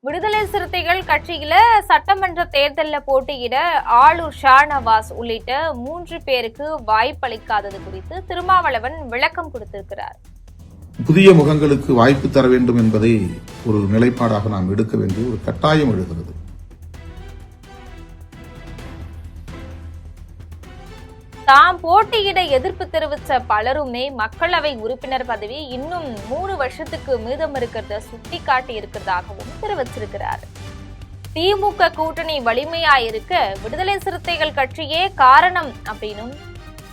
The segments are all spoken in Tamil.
விடுதலை சிறுத்தைகள் கட்சியில சட்டமன்ற தேர்தலில் போட்டியிட ஆளூர் ஷாநவாஸ் உள்ளிட்ட 3 பேருக்கு வாய்ப்பளிக்காதது குறித்து திருமாவளவன் விளக்கம் கொடுத்திருக்கிறார். புதிய முகங்களுக்கு வாய்ப்பு தர வேண்டும் என்பதை ஒரு நிலைப்பாடாக நாம் எடுக்க வேண்டிய ஒரு கட்டாயம் எழுகிறது. தாம் போட்டியிட எதிர்ப்பு தெரிவித்த பலருமே மக்களவை உறுப்பினர் பதவி இன்னும் 3 வருஷத்துக்கு மீதம் இருக்கிறத சுட்டிக்காட்டி இருக்கிறதாகவும் தெரிவிச்சிருக்கிறார். திமுக கூட்டணி வலிமையாயிருக்க விடுதலை சிறுத்தைகள் கட்சியே காரணம் அப்படின்னும்,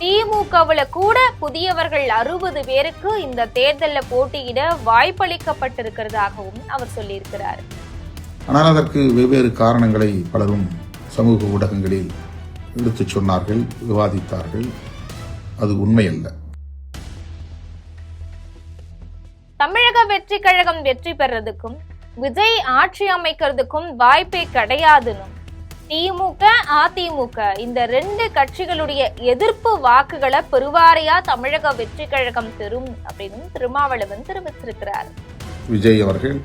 திமுகவுல கூட புதியவர்கள் 60 பேருக்கு இந்த தேர்தலில் போட்டியிட வாய்ப்பளிக்கப்பட்டிருக்கிறதாகவும் அவர் சொல்லியிருக்கிறார். ஆனால் அதற்கு வெவ்வேறு காரணங்களை பலரும் சமூக ஊடகங்களில் எடுத்துச் சொன்னார்கள், விவாதித்தார்கள். அது உண்மையல்ல. தமிழக வெற்றி கழகம் வெற்றி பெறதுக்கும் விஜய் ஆட்சி அமைக்கிறதுக்கும் வாய்ப்பே கிடையாதுன்னு திமுக அதிமுக இந்த 2 கட்சிகளுடைய எதிர்ப்பு வாக்குகளை பெருவாரியா தமிழக வெற்றி கழகம் பெறும் அப்படின்னு திருமாவளவன் தெரிவித்திருக்கிறார். விஜய் அவர்கள்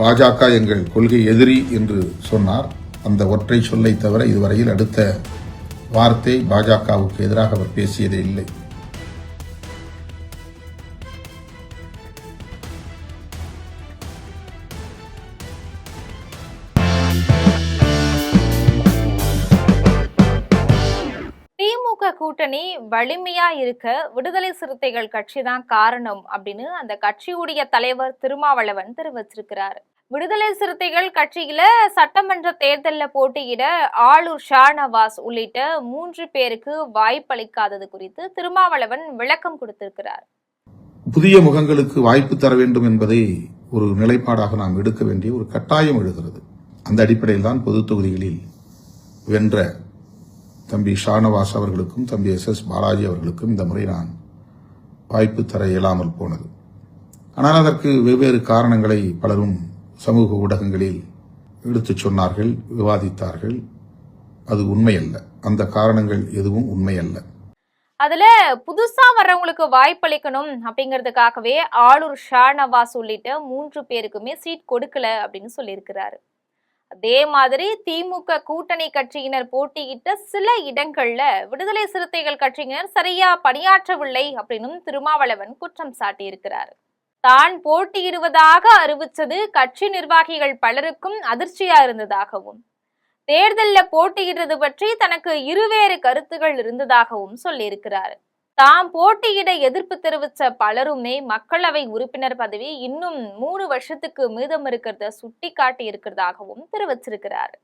பாஜக எங்கள் கொள்கை எதிரி என்று சொன்னார். அந்த ஒற்றை சொல்லை தவிர இதுவரையில் அடுத்த வார்த்தை பாஜகவுக்கு எதிராக அவர் பேசியதே இல்லை. திமுக கூட்டணி வலிமையா இருக்க விடுதலை சிறுத்தைகள் கட்சி தான் காரணம் அப்படின்னு அந்த கட்சியுடைய தலைவர் திருமாவளவன் தெரிவிச்சிருக்கிறார். விடுதலை சிறுத்தைகள் கட்சியில சட்டமன்ற தேர்தலில் போட்டியிட ஆளூர் ஷாநவாஸ் உள்ளிட்ட 3 பேருக்கு வாய்ப்பளிக்காதது குறித்து திருமாவளவன் விளக்கம் கொடுத்திருக்கிறார். புதிய முகங்களுக்கு வாய்ப்பு தர வேண்டும் என்பதை ஒரு நிலைப்பாடாக நாம் எடுக்க வேண்டிய ஒரு கட்டாயம் எழுகிறது. அந்த அடிப்படையில் தான் பொது தொகுதிகளில் வென்ற தம்பி ஷாநவாஸ் அவர்களுக்கும் தம்பி SS பாலாஜி அவர்களுக்கும் இந்த முறை நான் வாய்ப்பு தர இயலாமல் போனது. ஆனால் அதற்கு வெவ்வேறு காரணங்களை பலரும் சமூக ஊடகங்களில் எடுத்துச் சொன்னார்கள், விவாதித்தார்கள். அது உண்மையல்ல. அந்த காரணங்கள் எதுவும் உண்மையல்ல. அதுல புதுசா வர்றவங்களுக்கு வாய்ப்பளிக்கணும் அப்படிங்கிறதுக்காகவே ஆளூர் ஷாநவாஸ் உள்ளிட்ட 3 பேருக்குமே சீட் கொடுக்கல அப்படின்னு சொல்லியிருக்கிறாரு. அதே மாதிரி திமுக கூட்டணி கட்சியினர் போட்டியிட்ட சில இடங்கள்ல விடுதலை சிறுத்தைகள் கட்சியினர் சரியா பணியாற்றவில்லை அப்படின்னு திருமாவளவன் குற்றம் சாட்டியிருக்கிறார். தான் போட்டியிடுவதாக அறிவிச்சது கட்சி நிர்வாகிகள் பலருக்கும் அதிர்ச்சியா இருந்ததாகவும், தேர்தலில் போட்டியிடுறது பற்றி தனக்கு இருவேறு கருத்துகள் இருந்ததாகவும் சொல்லியிருக்கிறார். தாம் போட்டியிட எதிர்ப்பு தெரிவித்த பலருமே மக்களவை உறுப்பினர் பதவி இன்னும் 3 வருஷத்துக்கு மீதம் இருக்கிறத சுட்டிக்காட்டி இருக்கிறதாகவும் தெரிவிச்சிருக்கிறார்.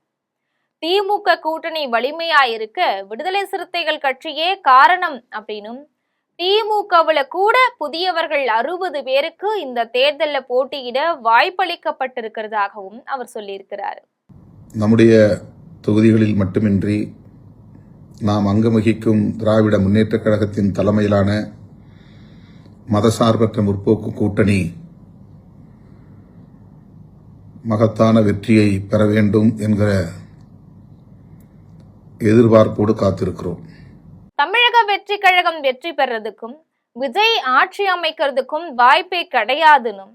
திமுக கூட்டணி வலிமையாயிருக்க விடுதலை சிறுத்தைகள் கட்சியே காரணம் அப்படின்னும், திமுகவுல கூட புதியவர்கள் 60 பேருக்கு இந்த தேர்தலில் போட்டியிட வாய்ப்பளிக்கப்பட்டிருக்கிறதாகவும் அவர் சொல்லியிருக்கிறார். நம்முடைய தொகுதிகளில் மட்டுமின்றி நாம் அங்கவகிக்கும் திராவிட முன்னேற்றக் கழகத்தின் தலைமையிலான மதசார்பற்ற முற்போக்கு கூட்டணி மகத்தான வெற்றியை பெற வேண்டும் என்கிற எதிர்பார்ப்போடு காத்திருக்கிறோம். தமிழக வெற்றி கழகம் வெற்றி பெறதுக்கும் விஜய் ஆட்சி அமைக்கிறதுக்கும் வாய்ப்பே கிடையாதுன்னு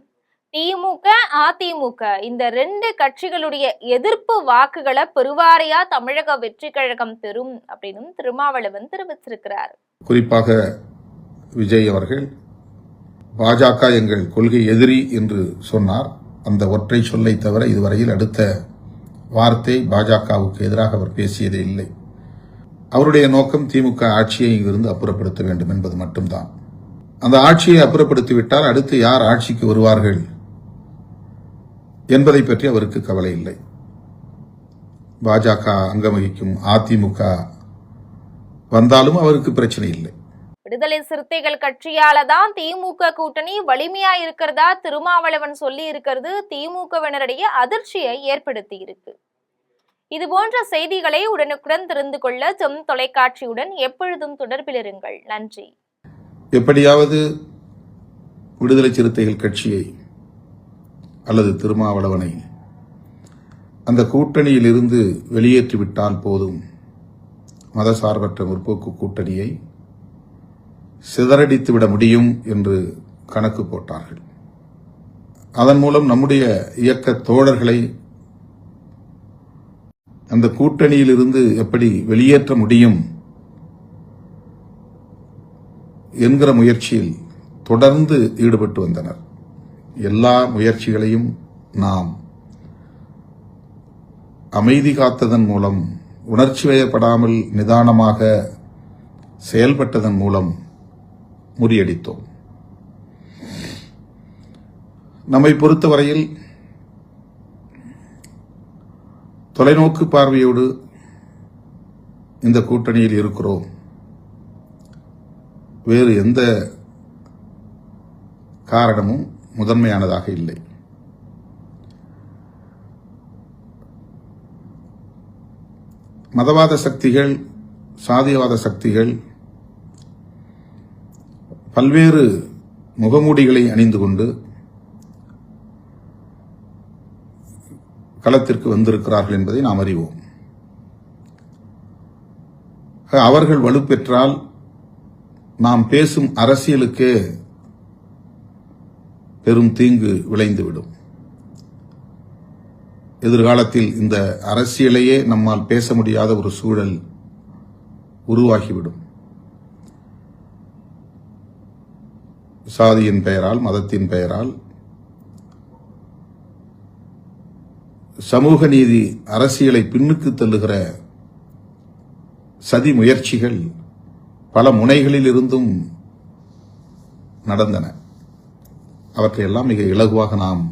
திமுக அதிமுக இந்த 2 கட்சிகளுடைய எதிர்ப்பு வாக்குகளை பெருவாரியா தமிழக வெற்றி கழகம் பெறும் அப்படின்னு திருமாவளவன் தெரிவிச்சிருக்கிறார். குறிப்பாக விஜய் அவர்கள் பாஜக எங்கள் கொள்கை எதிரி என்று சொன்னார். அந்த ஒற்றை சொல்லை தவிர இதுவரையில் அடுத்த வார்த்தை பாஜகவுக்கு எதிராக அவர் பேசியதே இல்லை. அவருடைய நோக்கம் திமுக ஆட்சியை இங்கிருந்து அப்புறப்படுத்த வேண்டும் என்பது மட்டும்தான். அந்த ஆட்சியை அப்புறப்படுத்திவிட்டால் அடுத்து யார் ஆட்சிக்கு வருவார்கள் என்பதை பற்றி அவருக்கு கவலை இல்லை. பாஜக அங்கவகிக்கும் அதிமுக வந்தாலும் அவருக்கு பிரச்சனை இல்லை. விடுதலை சிறுத்தைகள் கட்சியால தான் திமுக கூட்டணி வலிமையா இருக்கிறதா திருமாவளவன் சொல்லி இருக்கிறது திமுகவினரிடையே அதிர்ச்சியை ஏற்படுத்தி இருக்கு. இது போன்ற செய்திகளை உடனுக்குடன் தெரிந்து கொள்ள ஜெம் தொலைக்காட்சியுடன் எப்பொழுதும் தொடர்பில் இருங்கள். நன்றி. எப்படியாவது விடுதலை சிறுத்தைகள் கட்சியை அல்லது திருமாவளவனை அந்த கூட்டணியில் இருந்து வெளியேற்றிவிட்டால் போதும், மதசார்பற்ற முற்போக்கு கூட்டணியை சிதறடித்துவிட முடியும் என்று கணக்கு போட்டார்கள். அதன் மூலம் நம்முடைய இயக்க தோழர்களை அந்த கூட்டணியிலிருந்து எப்படி வெளியேற்ற முடியும் என்கிற முயற்சியில் தொடர்ந்து ஈடுபட்டு வந்தனர். எல்லா முயற்சிகளையும் நாம் அமைதி காத்ததன் மூலம், உணர்ச்சி வயப்படாமல் நிதானமாக செயல்பட்டதன் மூலம் முறியடித்தோம். நம்மை பொறுத்தவரையில் தொலைநோக்கு பார்வையோடு இந்த கூட்டணியில் இருக்கிறோம். வேறு எந்த காரணமும் முதன்மையானதாக இல்லை. மதவாத சக்திகள், சாதியவாத சக்திகள் பல்வேறு முகமூடிகளை அணிந்து கொண்டு களத்திற்கு வந்திருக்கிறார்கள் என்பதை நாம் அறிவோம். அவர்கள் வலுப்பெற்றால் நாம் பேசும் அரசியலுக்கே பெரும் தீங்கு விளைந்துவிடும். எதிர்காலத்தில் இந்த அரசியலையே நம்மால் பேச முடியாத ஒரு சூழல் உருவாகிவிடும். சாதியின் பெயரால், மதத்தின் பெயரால் சமூக நீதி அரசியலை பின்னுக்கு தள்ளுகிற சதி முயற்சிகள் பல முனைகளில் இருந்தும் நடந்தன. அவற்றையெல்லாம் மிக இலகுவாக நாம்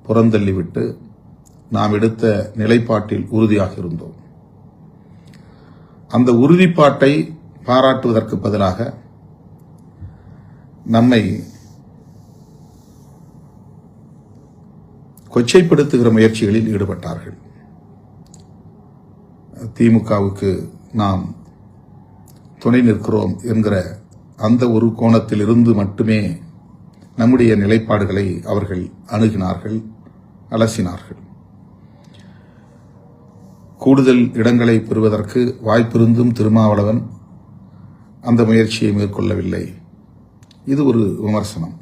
புறந்தள்ளிவிட்டு நாம் எடுத்த நிலைப்பாட்டில் உறுதியாக இருந்தோம். அந்த உறுதிப்பாட்டை பாராட்டுவதற்கு பதிலாக நம்மை கொச்சைப்படுத்துகிற முயற்சிகளில் ஈடுபட்டார்கள். திமுகவுக்கு நாம் துணை நிற்கிறோம் என்கிற அந்த ஒரு கோணத்தில் இருந்து மட்டுமே நம்முடைய நிலைப்பாடுகளை அவர்கள் அணுகினார்கள், அலசினார்கள். கூடுதல் இடங்களை பெறுவதற்கு வாய்ப்பிருந்தும் திருமாவளவன் அந்த முயற்சியை மேற்கொள்ளவில்லை. இது ஒரு விமர்சனம்.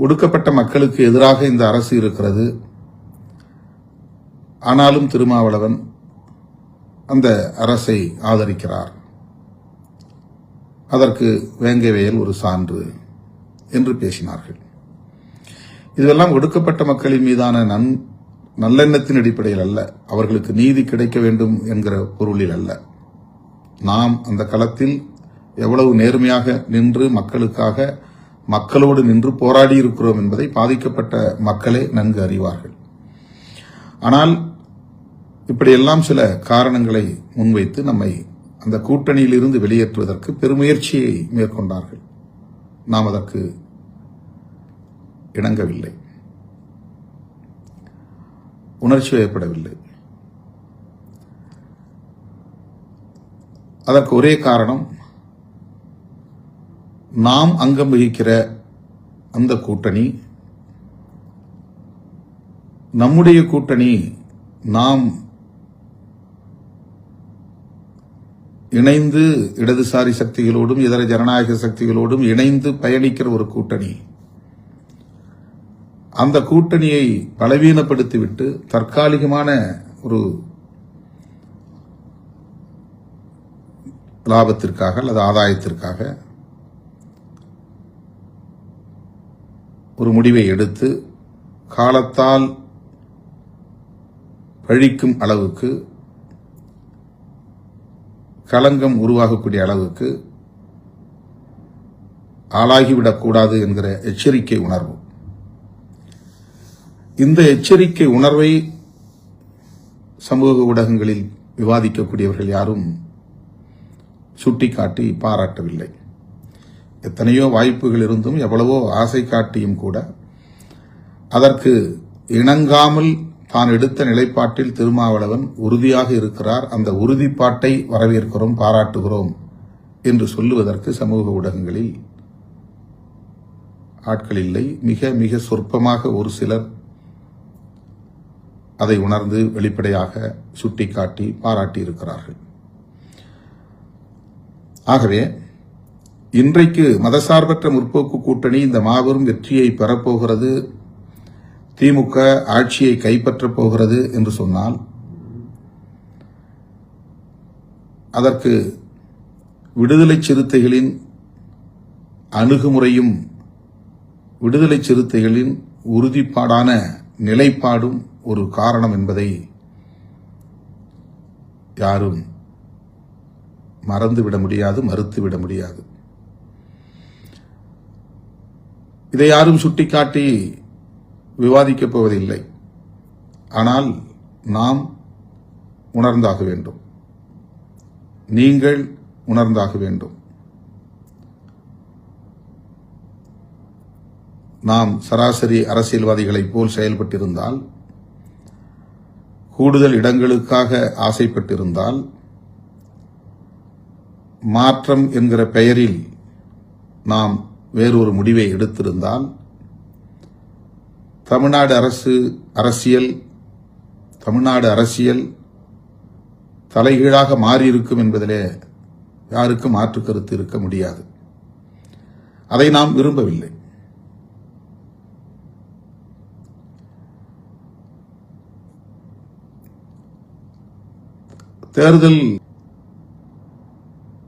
ஒடுக்கப்பட்ட மக்களுக்கு எதிராக இந்த அரசு இருக்கிறது. ஆனாலும் திருமாவளவன் அந்த அரசை ஆதரிக்கிறார். அதற்கு வேங்கவேல் ஒரு சான்று என்று பேசினார்கள். இதெல்லாம் ஒடுக்கப்பட்ட மக்களின் மீதான நல்லெண்ணத்தின் அடிப்படையில் அல்ல, அவர்களுக்கு நீதி கிடைக்க வேண்டும் என்கிற பொருளில் அல்ல. நாம் அந்த களத்தில் எவ்வளவு நேர்மையாக நின்று மக்களுக்காக, மக்களோடு நின்று போராடி இருக்கிறோம் என்பதை பாதிக்கப்பட்ட மக்களே நன்கு அறிவார்கள். ஆனால் இப்படியெல்லாம் சில காரணங்களை முன்வைத்து நம்மை அந்த கூட்டணியில் இருந்து வெளியேற்றுவதற்கு பெருமுயற்சியை மேற்கொண்டார்கள். நாம் அதற்கு இணங்கவில்லை, உணர்ச்சி வயப்படவில்லை. அதற்கு ஒரே காரணம், நாம் அங்கம் வகிக்கிற அந்த கூட்டணி நம்முடைய கூட்டணி, நாம் இணைந்து இடதுசாரி சக்திகளோடும் இதர ஜனநாயக சக்திகளோடும் இணைந்து பயணிக்கிற ஒரு கூட்டணி. அந்த கூட்டணியை பலவீனப்படுத்திவிட்டு தற்காலிகமான ஒரு லாபத்திற்காக அல்லது ஆதாயத்திற்காக ஒரு முடிவை எடுத்து காலத்தால் பழிக்கும் அளவுக்கு, களங்கம் உருவாகக்கூடிய அளவுக்கு ஆளாகிவிடக்கூடாது என்கிற எச்சரிக்கை உணர்வு. இந்த எச்சரிக்கை உணர்வை சமூக ஊடகங்களில் விவாதிக்கக்கூடியவர்கள் யாரும் சுட்டிக்காட்டி பாராட்டவில்லை. எத்தனையோ வாய்ப்புகள் இருந்தும், எவ்வளவோ ஆசை காட்டியும் கூட அதற்கு இணங்காமல் தான் எடுத்த நிலைப்பாட்டில் திருமாவளவன் உறுதியாக இருக்கிறார். அந்த உறுதிப்பாட்டை வரவேற்கிறோம், பாராட்டுகிறோம் என்று சொல்லுவதற்கு சமூக ஊடகங்களில் ஆட்கள் இல்லை. மிக மிக சொற்பமாக ஒரு சிலர் அதை உணர்ந்து வெளிப்படையாக சுட்டிக்காட்டி பாராட்டி இருக்கிறார்கள். ஆகவே இன்றைக்கு மதசார்பற்ற முற்போக்கு கூட்டணி இந்த மாபெரும் வெற்றியை பெறப்போகிறது, திமுக ஆட்சியை கைப்பற்றப் போகிறது என்று சொன்னால் அதற்கு விடுதலை சிறுத்தைகளின் அணுகுமுறையும் விடுதலை சிறுத்தைகளின் உறுதிப்பாடான நிலைப்பாடும் ஒரு காரணம் என்பதை யாரும் மறந்துவிட முடியாது, மறுத்துவிட முடியாது. இதை யாரும் சுட்டிக்காட்டி விவாதிக்கப் போவதில்லை. ஆனால் நாம் உணர்ந்தாக வேண்டும், நீங்கள் உணர்ந்தாக வேண்டும். நாம் சராசரி அரசியல்வாதிகளைப் போல் செயல்பட்டிருந்தால், கூடுதல் இடங்களுக்காக ஆசைப்பட்டிருந்தால், மாற்றம் என்கிற பெயரில் நாம் வேறொரு முடிவை எடுத்திருந்தால், தமிழ்நாடு அரசியல் தலைகீழாக மாறியிருக்கும் என்பதிலே யாருக்கும் மாற்று கருத்து இருக்க முடியாது. அதை நாம் விரும்பவில்லை. தேர்தல்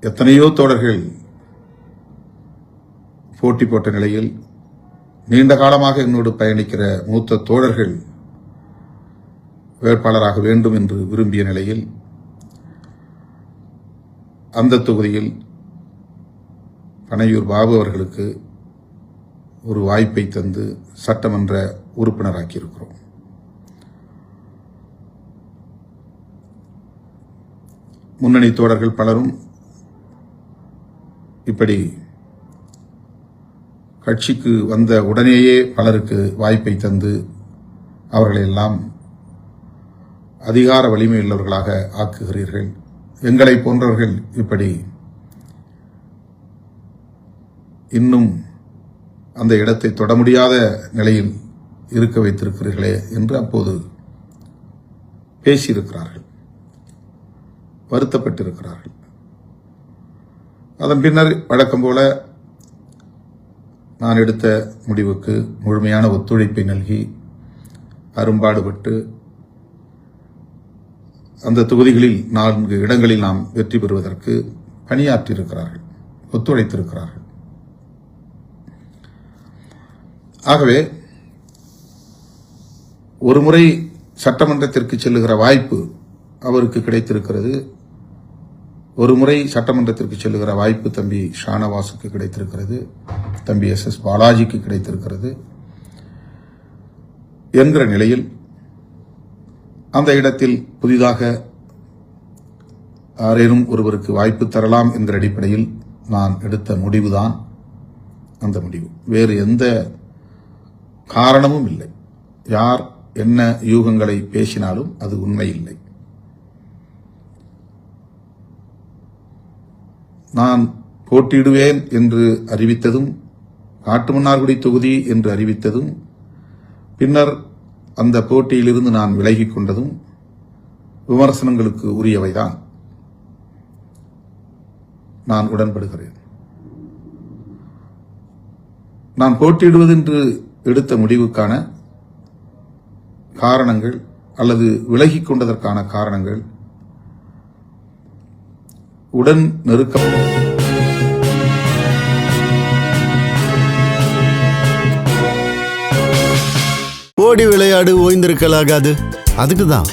எத்தனையோ தோழர்கள் போட்டி போட்ட நிலையில், நீண்ட காலமாக என்னோடு பயணிக்கிற மூத்த தோழர்கள் வேட்பாளராக வேண்டும் என்று விரும்பிய நிலையில், அந்த தொகுதியில் பனையூர் பாபு அவர்களுக்கு ஒரு வாய்ப்பை தந்து சட்டமன்ற உறுப்பினராக்கியிருக்கிறோம். முன்னணி தோழர்கள் பலரும் இப்படி கட்சிக்கு வந்த உடனேயே பலருக்கு வாய்ப்பை தந்து அவர்களையெல்லாம் அதிகார வலிமையுள்ளவர்களாக ஆக்குகிறீர்கள். எங்களை போன்றவர்கள் இப்படி இன்னும் அந்த இடத்தை தொட முடியாத நிலையில் இருக்க வைத்திருக்கிறீர்களே என்று அப்போது பேசியிருக்கிறார்கள், வருத்தப்பட்டிருக்கிறார்கள். அதன் பின்னர் வழக்கம் போல நான் எடுத்த முடிவுக்கு முழுமையான ஒத்துழைப்பை நல்கி அரும்பாடுபட்டு அந்த தொகுதிகளில் 4 இடங்களில் நாம் வெற்றி பெறுவதற்கு பணியாற்றியிருக்கிறார்கள், ஒத்துழைத்திருக்கிறார்கள். ஆகவே ஒருமுறை சட்டமன்றத்திற்கு செல்லுகிற வாய்ப்பு அவருக்கு கிடைத்திருக்கிறது. ஒரு முறை சட்டமன்றத்திற்கு செல்லுகிற வாய்ப்பு தம்பி ஷானவாசுக்கு கிடைத்திருக்கிறது, தம்பி SS பாலாஜிக்கு கிடைத்திருக்கிறது என்கிற நிலையில் அந்த இடத்தில் புதிதாக யாரேனும் ஒருவருக்கு வாய்ப்பு தரலாம் என்கிற அடிப்படையில் நான் எடுத்த முடிவுதான் அந்த முடிவு. வேறு எந்த காரணமும் இல்லை. யார் என்ன யூகங்களை பேசினாலும் அது உண்மை இல்லை. நான் போட்டியிடுவேன் என்று அறிவித்ததும், காட்டுமன்னார்குடி தொகுதி என்று அறிவித்ததும், பின்னர் அந்த போட்டியிலிருந்து நான் விலகிக் கொண்டதும் விமர்சனங்களுக்கு உரியவைதான். நான் உடன்படுகிறேன். நான் போட்டியிடுவதென்று எடுத்த முடிவுக்கான காரணங்கள் அல்லது விலகிக் கொண்டதற்கான காரணங்கள் உடன் நெருக்கம். ஓடி விளையாடு, ஓய்ந்திருக்கலாகாது. அதுக்குதான்